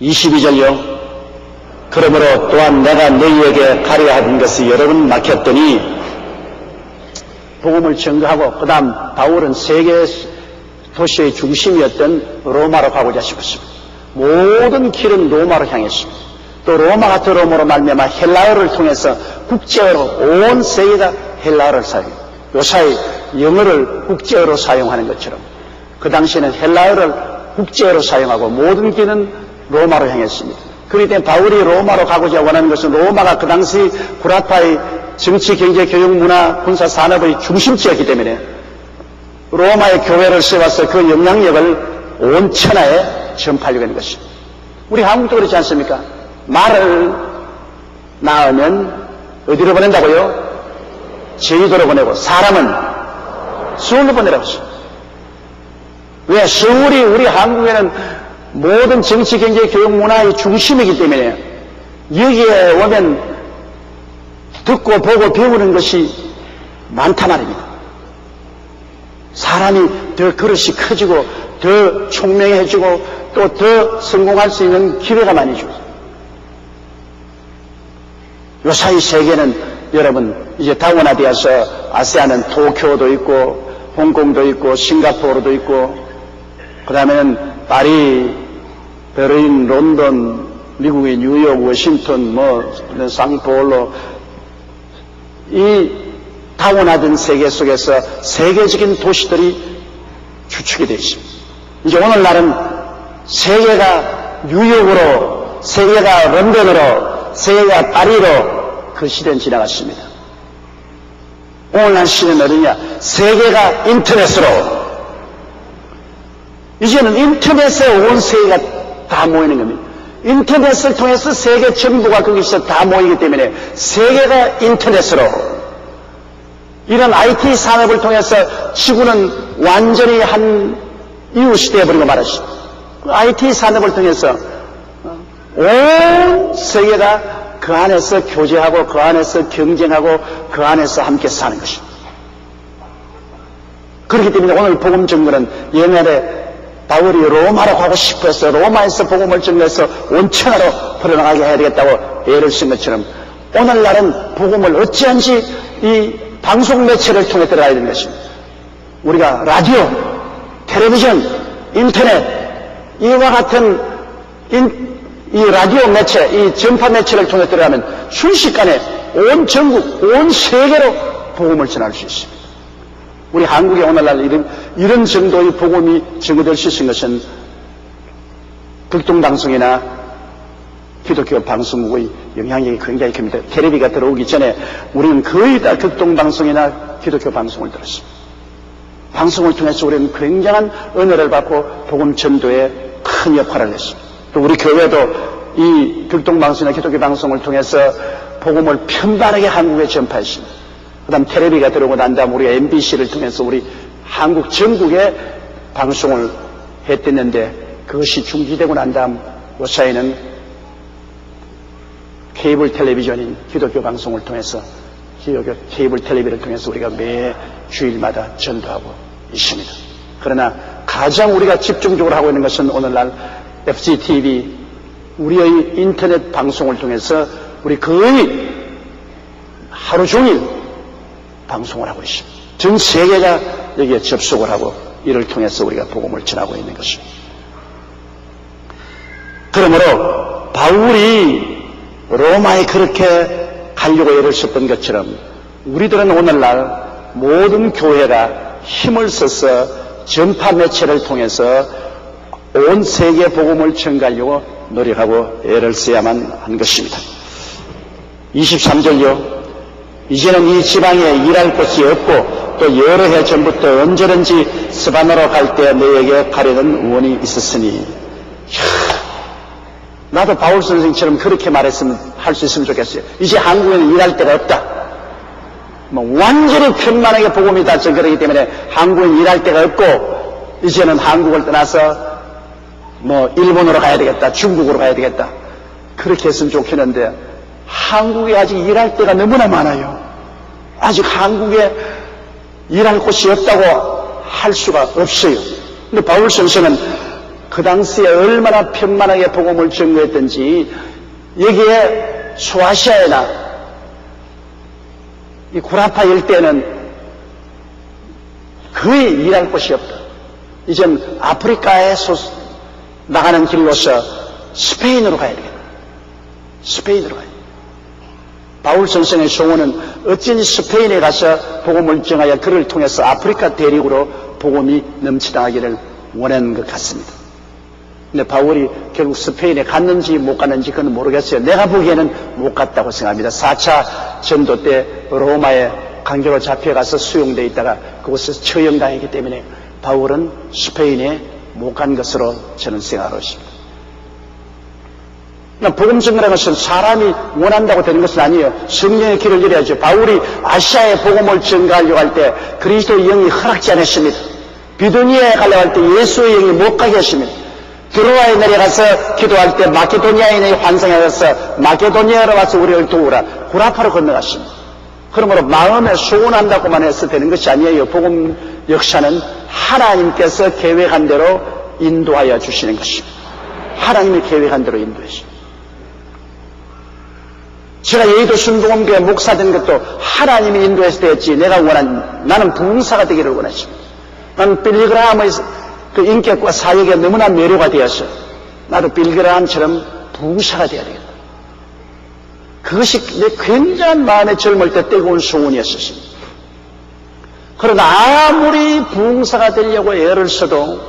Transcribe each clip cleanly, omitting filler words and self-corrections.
22절요. 그러므로 또한 내가 너희에게 가려 하던 것이 여러 번 막혔더니 복음을 증거하고 그 다음 바울은 세계 도시의 중심이었던 로마로 가고자 싶었습니다. 모든 길은 로마로 향했습니다. 또 로마가 들어옴으로 말미암아 헬라어를 통해서 국제어로 온 세계가 헬라어를 사용해요. 요사이 영어를 국제어로 사용하는 것처럼 그 당시에는 헬라어를 국제어로 사용하고 모든 길은 로마로 향했습니다. 그렇기 때문에 바울이 로마로 가고자 원하는 것은 로마가 그 당시 구라파의 정치, 경제, 교육, 문화, 군사, 산업의 중심지였기 때문에 로마의 교회를 세워서 그 영향력을 온 천하에 전파하려고 하는 것입니다. 우리 한국도 그렇지 않습니까? 말을 낳으면 어디로 보낸다고요? 제주도로 보내고 사람은 서울로 보내라고 했습니다. 왜? 서울이 우리 한국에는 모든 정치, 경제, 교육, 문화의 중심이기 때문에 여기에 오면 듣고 보고 배우는 것이 많단 말입니다. 사람이 더 그릇이 커지고 더 총명해지고 또 더 성공할 수 있는 기회가 많이 주어져요. 요사이 세계는 여러분 이제 다원화되어서 아세안은 도쿄도 있고 홍콩도 있고 싱가포르도 있고 그 다음에는 파리, 베를린, 런던, 미국의 뉴욕, 워싱턴, 상파울로 이 다원화된 세계 속에서 세계적인 도시들이 주축이 되어 있습니다. 이제 오늘날은 세계가 뉴욕으로, 세계가 런던으로, 세계가 파리로 그 시대는 지나갔습니다. 오늘날 시대는 어디냐? 세계가 인터넷으로. 이제는 인터넷에 온 세계가 다 모이는 겁니다. 인터넷을 통해서 세계 전부가 거기서 다 모이기 때문에 세계가 인터넷으로 이런 IT 산업을 통해서 지구는 완전히 한 이웃이 되어버리고 말았습니다. 그 IT 산업을 통해서 온 세계가 그 안에서 교제하고 그 안에서 경쟁하고 그 안에서 함께 사는 것입니다. 그렇기 때문에 오늘 복음 증거는 옛날에 바울이 로마로 가고 싶어서 로마에서 복음을 전해서 온천하로 풀어나가게 해야 되겠다고 애를 쓴 것처럼 오늘날은 복음을 어찌한지 이 방송 매체를 통해 들어가야 되는 것입니다. 우리가 라디오, 텔레비전, 인터넷 이와 같은 이 라디오 매체, 이 전파 매체를 통해 들어가면 순식간에 온 전국, 온 세계로 복음을 전할 수 있습니다. 우리 한국에 오늘날 이런 정도의 복음이 증거될 수 있는 것은 극동방송이나 기독교 방송국의 영향력이 굉장히 큽니다. 텔레비가 들어오기 전에 우리는 거의 다 극동방송이나 기독교 방송을 들었습니다. 방송을 통해서 우리는 굉장한 은혜를 받고 복음 전도에 큰 역할을 했습니다. 또 우리 교회도 이 극동방송이나 기독교 방송을 통해서 복음을 편안하게 한국에 전파했습니다. 그 다음 텔레비가 들어오고 난 다음 우리가 MBC를 통해서 우리 한국 전국에 방송을 했댔는데 그것이 중지되고 난 다음 요사이는 케이블 텔레비전인 기독교 방송을 통해서 케이블 텔레비를 통해서 우리가 매 주일마다 전도하고 있습니다. 그러나 가장 우리가 집중적으로 하고 있는 것은 오늘날 FGTV 우리의 인터넷 방송을 통해서 우리 거의 하루 종일 방송을 하고 있습니다. 전 세계가 여기에 접속을 하고 이를 통해서 우리가 복음을 전하고 있는 것입니다. 그러므로 바울이 로마에 그렇게 가려고 애를 썼던 것처럼 우리들은 오늘날 모든 교회가 힘을 써서 전파 매체를 통해서 온 세계 복음을 전가하려고 노력하고 애를 써야만 한 것입니다. 23절요. 이제는 이 지방에 일할 곳이 없고 또 여러 해 전부터 언제든지 스바나로 갈 때 너에게 가려는 원이 있었으니 나도 바울 선생처럼 그렇게 말했으면 할 수 있으면 좋겠어요. 이제 한국에는 일할 데가 없다. 완전히 편만하게 복음이 다 전거리기 때문에 한국은 일할 데가 없고 이제는 한국을 떠나서 일본으로 가야 되겠다, 중국으로 가야 되겠다. 그렇게 했으면 좋겠는데 한국에 아직 일할 데가 너무나 많아요. 아직 한국에 일할 곳이 없다고 할 수가 없어요. 근데 바울 선생은 그 당시에 얼마나 편만하게 복음을 전거했던지 여기에 소아시아나 이 구라파 일대는 거의 일할 곳이 없다. 이젠 아프리카에 나가는 길로서 스페인으로 가야 되겠다. 스페인으로 가야 되겠다. 바울 선생의 소원은 어쩐지 스페인에 가서 복음을 전하여 그를 통해서 아프리카 대륙으로 복음이 넘치나가기를 원하는 것 같습니다. 근데 바울이 결국 스페인에 갔는지 못 갔는지 그건 모르겠어요. 내가 보기에는 못 갔다고 생각합니다. 4차 전도 때 로마에 강제로 잡혀가서 수용되어 있다가 그곳에서 처형당했기 때문에 바울은 스페인에 못 간 것으로 저는 생각하고 있습니다. 복음 전하는 것은 사람이 원한다고 되는 것은 아니에요. 성령의 길을 열어야죠. 바울이 아시아에 복음을 전가하려고 할 때 그리스도의 영이 허락지 않았습니다. 비두니아에 가려고 할 때 예수의 영이 못 가게 했습니다. 드로아에 내려가서 기도할 때 마케도니아인의 환상에 가서 마케도니아로 와서 우리를 도우라. 구라파로 건너갔습니다. 그러므로 마음에 소원한다고만 해서 되는 것이 아니에요. 복음 역사는 하나님께서 계획한 대로 인도하여 주시는 것입니다. 하나님이 계획한 대로 인도하십니다. 제가 여의도 순복음교회 목사 된 것도 하나님이 인도해서 되었지 나는 부흥사가 되기를 원했습니다. 나는 빌리그라함의 그 인격과 사역에 너무나 매료가 되어서 나도 빌리그라함처럼 부흥사가 되어야 되겠다. 그것이 내 굉장한 마음에 젊을 때 뜨거운 소원이었습니다. 그러나 아무리 부흥사가 되려고 애를 써도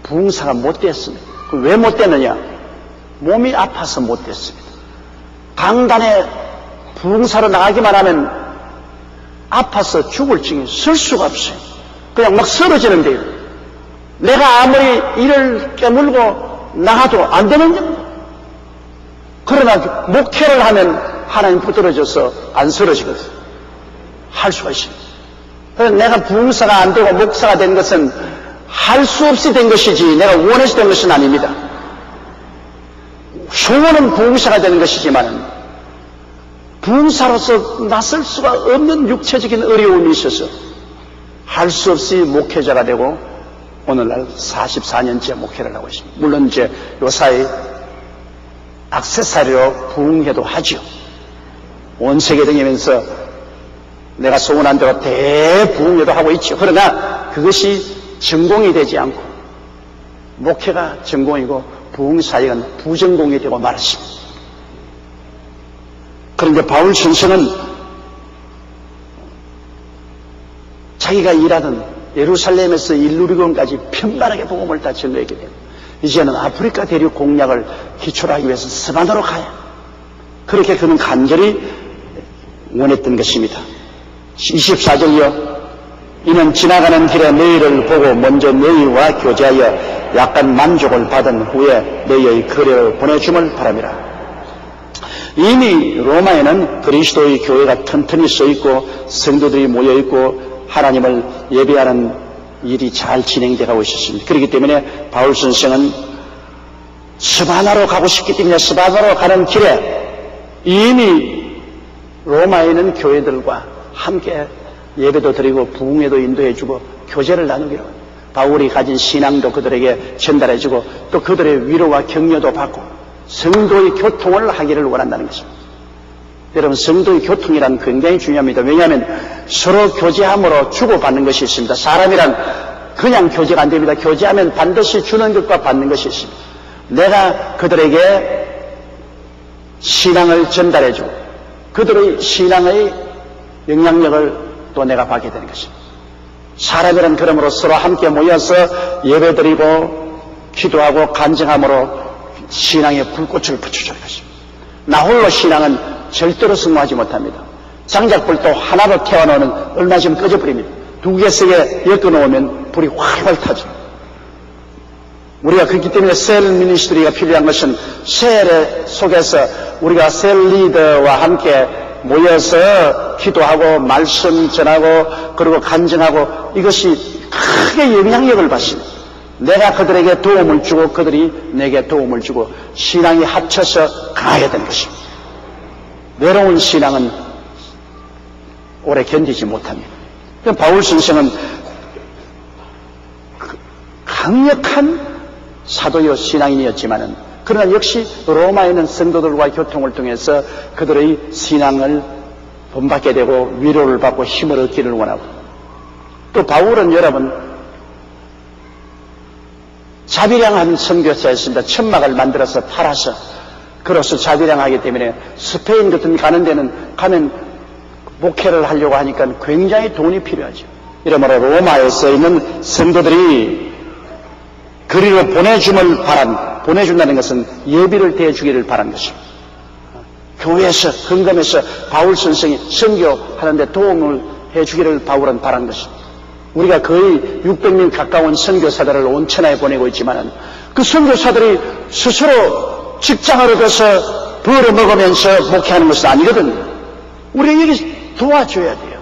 부흥사가 못 됐습니다. 왜 못 됐느냐? 몸이 아파서 못 됐습니다. 강단에 부흥사로 나가기만 하면 아파서 죽을 징이 설 수가 없어요. 그냥 막 쓰러지는데요. 내가 아무리 이를 깨물고 나가도 안 되는 겁니다. 그러나 목회를 하면 하나님 붙들어줘서 안 쓰러지거든요. 할 수가 있어요. 그래서 내가 부흥사가 안 되고 목사가 된 것은 할 수 없이 된 것이지 내가 원해서 된 것은 아닙니다. 소원은 부흥사가 되는 것이지만 부흥사로서 나설 수가 없는 육체적인 어려움이 있어서 할 수 없이 목회자가 되고 오늘날 44년째 목회를 하고 있습니다. 물론 이제 요사이 액세서리로 부흥회도 하죠. 온 세계 다니면서 내가 소원한 대로 대부흥회도 하고 있죠. 그러나 그것이 전공이 되지 않고 목회가 전공이고 부흥사역은 부전공이 되고 말았습니다. 그런데 바울 선생은 자기가 일하던 예루살렘에서 일루리곤까지 편만하게 복음을 다 전거했기 때문에 이제는 아프리카 대륙 공략을 기초로 하기 위해서 스바나로 가야 그렇게 그는 간절히 원했던 것입니다. 24절이요. 이는 지나가는 길에 너희를 보고 먼저 너희와 교제하여 약간 만족을 받은 후에 너희의 거래를 보내줌을 바람이라. 이미 로마에는 그리스도의 교회가 튼튼히 써있고 성도들이 모여있고 하나님을 예배하는 일이 잘 진행되고 있었습니다. 그렇기 때문에 바울 선생은 스바나로 가고 싶기 때문에 스바나로 가는 길에 이미 로마에 있는 교회들과 함께 예배도 드리고 부흥회도 인도해주고 교제를 나누기로 바울이 가진 신앙도 그들에게 전달해주고 또 그들의 위로와 격려도 받고 성도의 교통을 하기를 원한다는 것입니다. 여러분, 성도의 교통이란 굉장히 중요합니다. 왜냐하면 서로 교제함으로 주고받는 것이 있습니다. 사람이란 그냥 교제가 안 됩니다. 교제하면 반드시 주는 것과 받는 것이 있습니다. 내가 그들에게 신앙을 전달해주고 그들의 신앙의 영향력을 또 내가 받게 되는 것입니다. 사람이란 그러므로 서로 함께 모여서 예배드리고 기도하고 간증함으로 신앙의 불꽃을 붙여주는 것입니다. 나 홀로 신앙은 절대로 승화하지 못합니다. 장작불도 하나로 태워놓으면 얼마 좀 꺼져버립니다. 두 개, 세 개 엮어놓으면 불이 활활 타죠. 우리가 그렇기 때문에 셀 미니스트리가 필요한 것은 셀 속에서 우리가 셀 리더와 함께 모여서 기도하고 말씀 전하고 그리고 간증하고 이것이 크게 영향력을 받습니다. 내가 그들에게 도움을 주고 그들이 내게 도움을 주고 신앙이 합쳐서 강하게 되는 것입니다. 외로운 신앙은 오래 견디지 못합니다. 바울 선생은 강력한 사도요 신앙인이었지만은 그러나 역시 로마에 있는 성도들과 교통을 통해서 그들의 신앙을 본받게 되고 위로를 받고 힘을 얻기를 원하고, 또 바울은 여러분 자비량한 선교사였습니다. 천막을 만들어서 팔아서 그로서 자비량하기 때문에 스페인 같은 가는 데는 가면 목회를 하려고 하니까 굉장히 돈이 필요하죠. 이러므로 로마에서 있는 성도들이 그리로 보내준다는 것은 예비를 대주기를 바란 것입니다. 교회에서 근검에서 바울 선생이 선교하는데 도움을 해주기를 바울은 바란 것입니다. 우리가 거의 600명 가까운 선교사들을 온 천하에 보내고 있지만 그 선교사들이 스스로 직장을 얻어서 벌어먹으면서 목회하는 것은 아니거든요. 우리가 여기 도와줘야 돼요.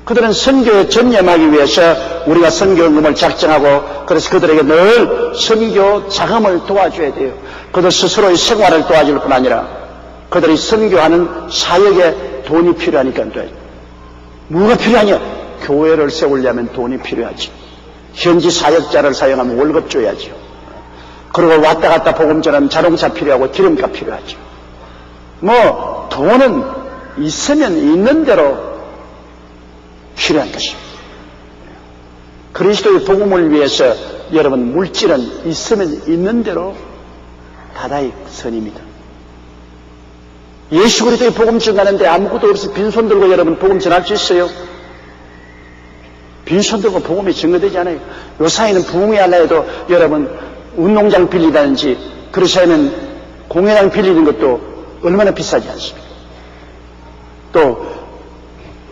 그들은 선교에 전념하기 위해서 우리가 선교금을 작정하고, 그래서 그들에게 늘 선교 자금을 도와줘야 돼요. 그들 스스로의 생활을 도와줄 뿐 아니라 그들이 선교하는 사역에 돈이 필요하니까 돼. 뭐가 필요하냐? 교회를 세우려면 돈이 필요하지. 현지 사역자를 사용하면 월급 줘야죠. 그리고 왔다 갔다 복음 전하면 자동차 필요하고 기름값 필요하죠. 뭐 돈은 있으면 있는 대로 필요한 것입니다. 그리스도의 복음을 위해서 여러분 물질은 있으면 있는 대로 다다이 선입니다. 예수 그리스도의 복음 전하는데 아무것도 없이 빈손 들고 여러분 복음 전할 수 있어요? 빈손 들고 복음이 증거되지 않아요. 요사이는 부흥회 하려 해도 여러분 운동장 빌리다든지 그러시면 공연장 빌리는 것도 얼마나 비싸지 않습니까? 또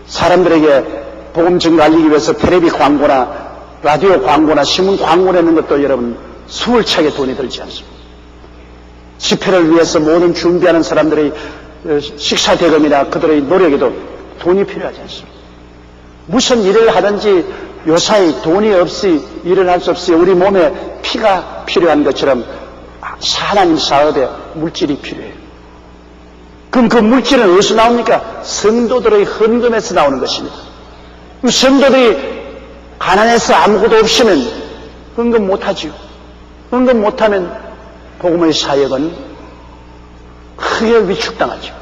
사람들에게 복음 증거 알리기 위해서 텔레비 광고나 라디오 광고나 신문 광고 내는 것도 여러분 수월 차게 돈이 들지 않습니까? 집회를 위해서 모든 준비하는 사람들의 식사 대금이나 그들의 노력에도 돈이 필요하지 않습니까? 무슨 일을 하든지 요사이 돈이 없이 일을 할 수 없이 우리 몸에 피가 필요한 것처럼 하나님 사업에 물질이 필요해요. 그럼 그 물질은 어디서 나옵니까? 성도들의 헌금에서 나오는 것입니다. 성도들이 가난해서 아무것도 없으면 헌금 못하지요. 헌금 못하면 복음의 사역은 크게 위축당하죠.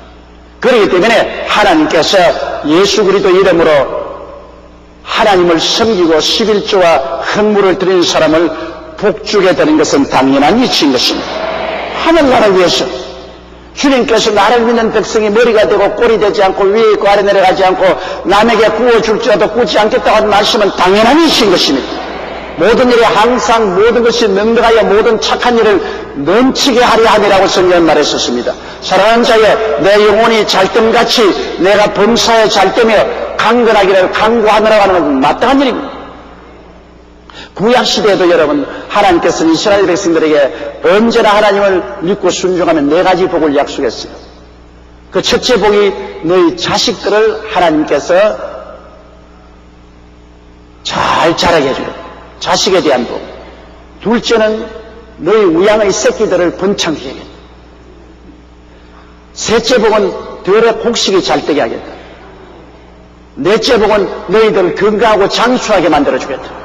그렇기 때문에 하나님께서 예수 그리스도 이름으로 하나님을 섬기고 11조와 헌물을 드리는 사람을 복주게 되는 것은 당연한 이치인 것입니다. 하늘나라를 위해서 주님께서 나를 믿는 백성이 머리가 되고 꼴이 되지 않고 위에 있고 아래 내려가지 않고 남에게 구워줄지라도 구지 않겠다고 하는 말씀은 당연한 이치인 것입니다. 모든 일에 항상 모든 것이 능력하여 모든 착한 일을 넘치게 하려 함이라고 성경은 말했었습니다. 사랑하는 자여, 내 영혼이 잘됨같이 내가 범사에 잘되며 강건하기를 강구하느라고 하는 것은 마땅한 일입니다. 구약시대에도 여러분 하나님께서는 이스라엘 백성들에게 언제나 하나님을 믿고 순종하면 4가지 복을 약속했어요. 그 첫째 복이 너희 자식들을 하나님께서 잘 자라게 해주는 자식에 대한 복. 둘째는 너희 우양의 새끼들을 번창케 하겠다. 셋째 복은 들의 곡식이 잘 되게 하겠다. 넷째 복은 너희들을 건강하고 장수하게 만들어주겠다.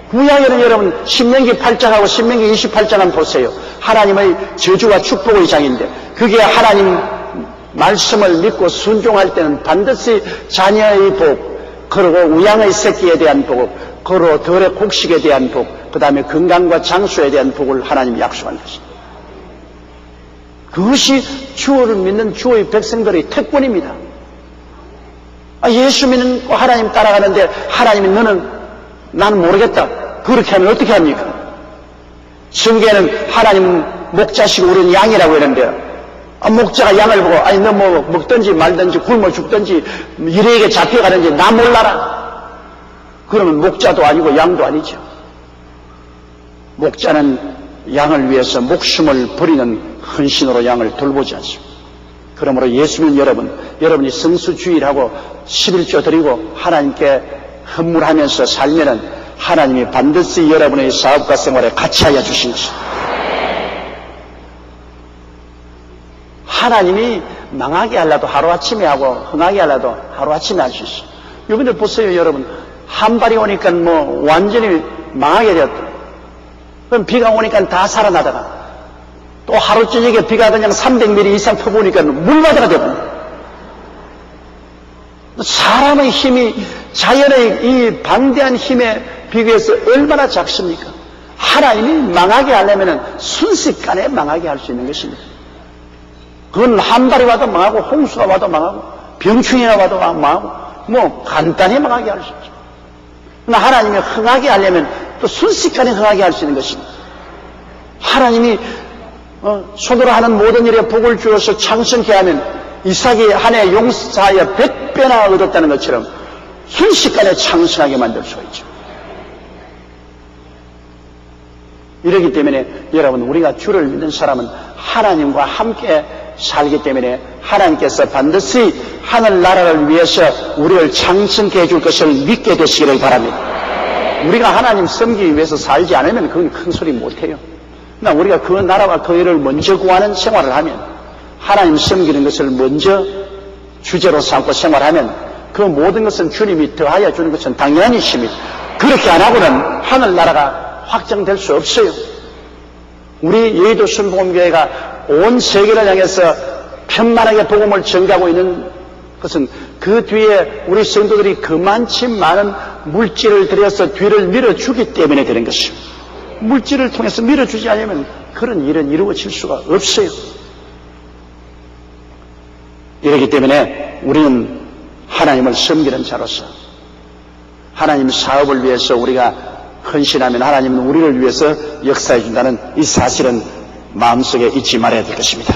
구약에는 여러분 신명기 8장하고 신명기 28장 한번 보세요. 하나님의 저주와 축복의 장인데 그게 하나님 말씀을 믿고 순종할 때는 반드시 자녀의 복, 그리고 우양의 새끼에 대한 복, 그리고 들의 곡식에 대한 복, 그 다음에 건강과 장수에 대한 복을 하나님 약속한 것입니다. 그것이 주를 믿는 주의 백성들의 특권입니다. 예수 믿는 하나님 따라가는데 하나님이 나는 모르겠다. 그렇게 하면 어떻게 합니까? 성경에는 하나님 목자시고 우리는 양이라고 했는데 목자가 양을 보고 너 뭐 먹든지 말든지 굶어 죽든지 이래에게 잡혀가는지 나 몰라라. 그러면 목자도 아니고 양도 아니죠. 목자는 양을 위해서 목숨을 버리는 헌신으로 양을 돌보지 않습니다. 그러므로 예수 믿는 여러분이 성수주일하고 11조 드리고 하나님께 헌물하면서 살면은 하나님이 반드시 여러분의 사업과 생활에 같이 하여 주신 것입니다. 하나님이 망하게 하려도 하루아침에 하고 흥하게 하려도 하루아침에 할 수 있어요. 이번에 보세요 여러분. 한발이 오니까 완전히 망하게 되었다. 그럼 비가 오니까 다 살아나다가 또 하루 저녁에 비가 그냥 300mm 이상 퍼부으니까 물바다가 되고, 사람의 힘이 자연의 이 방대한 힘에 비교해서 얼마나 작습니까? 하나님이 망하게 하려면 순식간에 망하게 할 수 있는 것입니다. 그건 한발이 와도 망하고, 홍수가 와도 망하고, 병충해가 와도 망하고, 뭐 간단히 망하게 할 수 있죠. 그러나 하나님이 흥하게 하려면 또 순식간에 흥하게 할 수 있는 것입니다. 하나님이 손으로 하는 모든 일에 복을 주어서 창성케 하면 이삭이 한 해 용사하여 100배나 얻었다는 것처럼 순식간에 창성하게 만들 수가 있죠. 이러기 때문에 여러분, 우리가 주를 믿는 사람은 하나님과 함께 살기 때문에 하나님께서 반드시 하늘나라를 위해서 우리를 창성케 해줄 것을 믿게 되시기를 바랍니다. 우리가 하나님 섬기기 위해서 살지 않으면 그건 큰 소리 못해요. 그러나 우리가 그 나라와 그 일을 먼저 구하는 생활을 하면, 하나님 섬기는 것을 먼저 주제로 삼고 생활하면 그 모든 것은 주님이 더하여 주는 것은 당연한 일입니다. 그렇게 안 하고는 하늘나라가 확정될 수 없어요. 우리 여의도 순복음교회가 온 세계를 향해서 편만하게 복음을 전가하고 있는 것은 그 뒤에 우리 성도들이 그만치 많은 물질을 들여서 뒤를 밀어주기 때문에 되는 것입니다. 물질을 통해서 밀어주지 않으면 그런 일은 이루어질 수가 없어요. 이렇기 때문에 우리는 하나님을 섬기는 자로서 하나님 사업을 위해서 우리가 헌신하면 하나님은 우리를 위해서 역사해 준다는 이 사실은 마음속에 잊지 말아야 될 것입니다.